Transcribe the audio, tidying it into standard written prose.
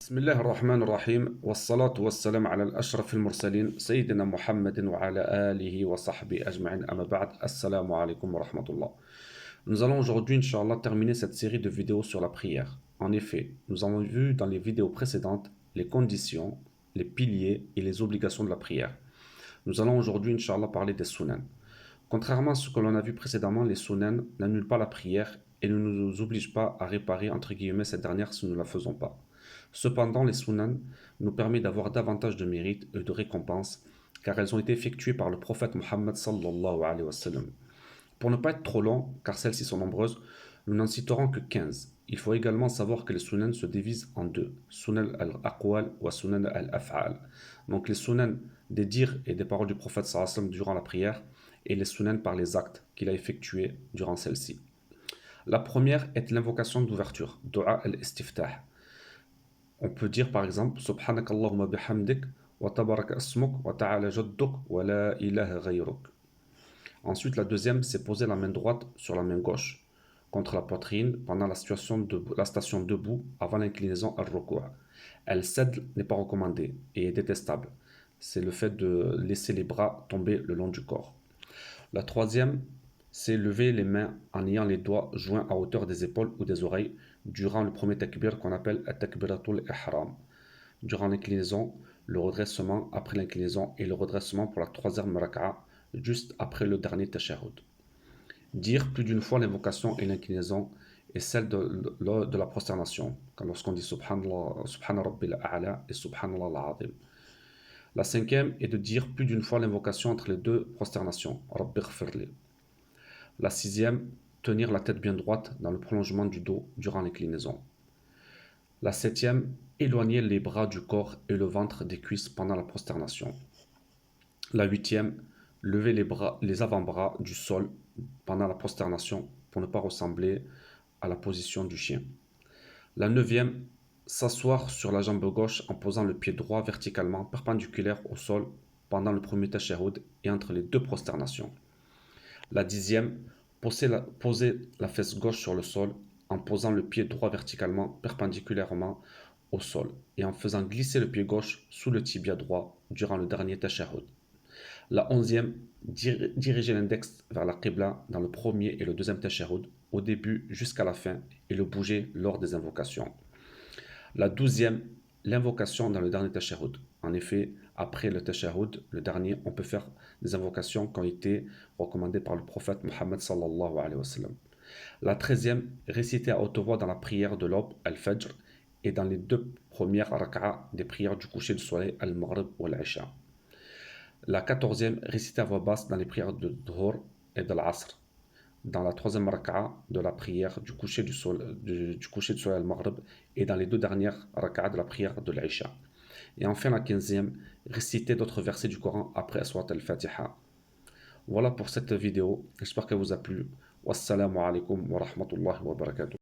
بسم الله الرحمن الرحيم والصلاة والسلام على الأشرف المرسلين سيدنا محمد وعلى آله وصحبه أجمعين أما بعد السلام عليكم ورحمة الله. Nous allons aujourd'hui, Inch'Allah, terminer cette série de vidéos sur la prière. En effet, nous avons vu dans les vidéos précédentes les conditions, les piliers et les obligations de la prière. Nous allons aujourd'hui, Inch'Allah, parler des sunan. Contrairement à ce que l'on a vu précédemment, les sunan n'annulent pas la prière et ne nous obligent pas à réparer entre guillemets cette dernière si nous ne la faisons pas. Cependant, les sunan nous permettent d'avoir davantage de mérite et de récompenses car elles ont été effectuées par le prophète Mohammed sallallahu alayhi wa sallam. Pour ne pas être trop long, car celles-ci sont nombreuses, nous n'en citerons que 15. Il faut également savoir que les sunan se divisent en deux, sunan al-aqwal ou sunan al-af'al. Donc les sunan des dires et des paroles du prophète sallallahu alayhi wa sallam durant la prière et les sunan par les actes qu'il a effectués durant celle-ci. La première est l'invocation d'ouverture, dua al-istiftah. On peut dire par exemple Subhanak Allahumma bihamdik wa tabarak asmuk wa ta'ala jadduk wa la ilaha ghayruk. Ensuite, la deuxième, c'est poser la main droite sur la main gauche contre la poitrine pendant la station debout avant l'inclinaison al-ruku'. Elle cède n'est pas recommandée et est détestable. C'est le fait de laisser les bras tomber le long du corps. La troisième, c'est lever les mains en ayant les doigts joints à hauteur des épaules ou des oreilles durant le premier takbir qu'on appelle at-takbiratul ihram. Durant l'inclinaison, le redressement après l'inclinaison et le redressement pour la troisième raka'a juste après le dernier tashahhud. Dire plus d'une fois l'invocation et l'inclinaison et celle de la prosternation, comme lorsqu'on dit Subhanallah, Subhana Rabbil A'la et Subhanallah al-Azim. La cinquième est de dire plus d'une fois l'invocation entre les deux prosternations, Rabbi ghfirli. La sixième, tenir la tête bien droite dans le prolongement du dos durant l'inclinaison. La septième, éloigner les bras du corps et le ventre des cuisses pendant la prosternation. La huitième, lever les avant-bras du sol pendant la prosternation pour ne pas ressembler à la position du chien. La neuvième, s'asseoir sur la jambe gauche en posant le pied droit verticalement perpendiculaire au sol pendant le premier tashahhud et entre les deux prosternations. La dixième, poser la fesse gauche sur le sol en posant le pied droit verticalement perpendiculairement au sol et en faisant glisser le pied gauche sous le tibia droit durant le dernier tashahhud. La onzième, diriger l'index vers la qibla dans le premier et le deuxième tashahhud au début jusqu'à la fin et le bouger lors des invocations. La douzième, l'invocation dans le dernier tashahhud. En effet, après le tashahhud, le dernier, on peut faire des invocations qui ont été recommandées par le prophète Mohammed sallallahu alayhi wa sallam. La treizième, réciter à haute voix dans la prière de l'aube, al-fajr, et dans les deux premières raka'a des prières du coucher du soleil, al-maghrib ou al-isha. La quatorzième, réciter à voix basse dans les prières de dhuhr et de l'asr. Dans la troisième raka'a de la prière du coucher du soleil al-maghrib et dans les deux dernières raka'a de la prière de l'isha. Et enfin la quinzième, réciter d'autres versets du Coran après Aswat al-Fatiha. Voilà pour cette vidéo, j'espère qu'elle vous a plu. Wassalamu alaikum wa rahmatullahi wa barakatuh.